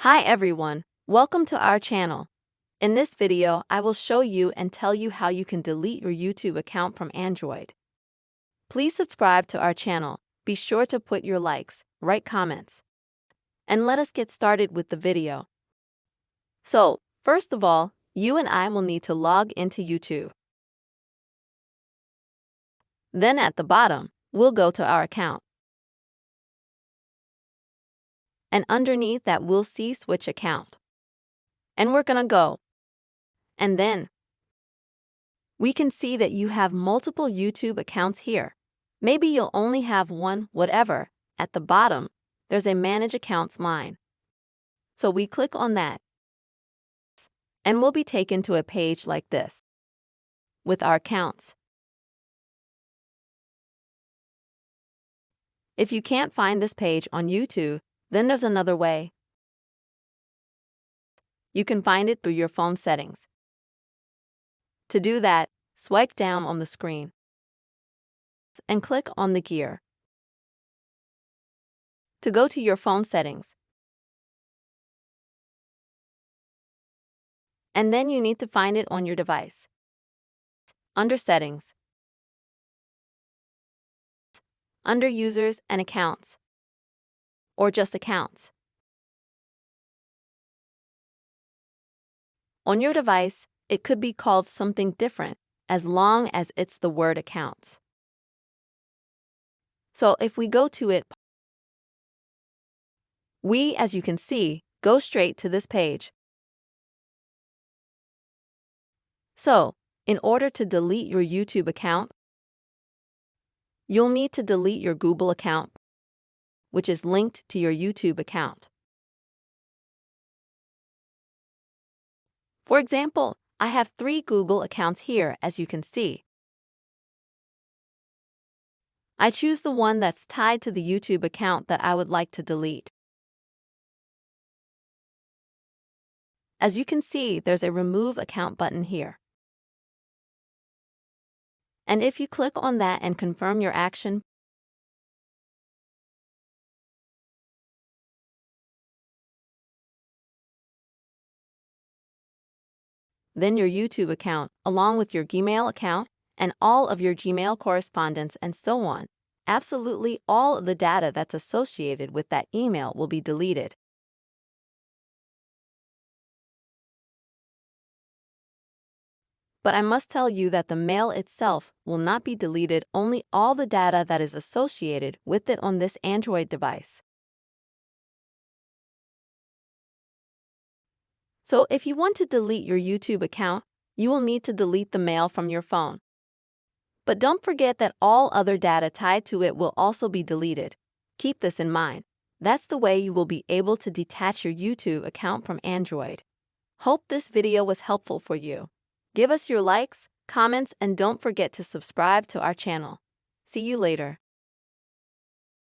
Hi everyone, welcome to our channel. In this video, I will show you and tell you how you can delete your YouTube account from Android. Please subscribe to our channel, be sure to put your likes, write comments, and let us get started with the video. So, first of all, you and I will need to log into YouTube. Then at the bottom, we'll go to our account. And underneath that we'll see Switch Account. And we're gonna go. And then we can see that you have multiple YouTube accounts here. Maybe you'll only have one, whatever. At the bottom, there's a Manage Accounts line. So we click on that. And we'll be taken to a page like this with our accounts. If you can't find this page on YouTube, then there's another way. You can find it through your phone settings. To do that, swipe down on the screen and click on the gear to go to your phone settings. And then you need to find it on your device. Under Settings, under Users and Accounts, or just Accounts. On your device, it could be called something different as long as it's the word Accounts. So if we go to it, we, as you can see, go straight to this page. So, in order to delete your YouTube account, you'll need to delete your Google account, which is linked to your YouTube account. For example, I have 3 Google accounts here, as you can see. I choose the one that's tied to the YouTube account that I would like to delete. As you can see, there's a Remove Account button here. And if you click on that and confirm your action, then your YouTube account, along with your Gmail account, and all of your Gmail correspondence and so on, absolutely all of the data that's associated with that email will be deleted. But I must tell you that the mail itself will not be deleted, only all the data that is associated with it on this Android device. So if you want to delete your YouTube account, you will need to delete the mail from your phone. But don't forget that all other data tied to it will also be deleted. Keep this in mind. That's the way you will be able to detach your YouTube account from Android. Hope this video was helpful for you. Give us your likes, comments, and don't forget to subscribe to our channel. See you later.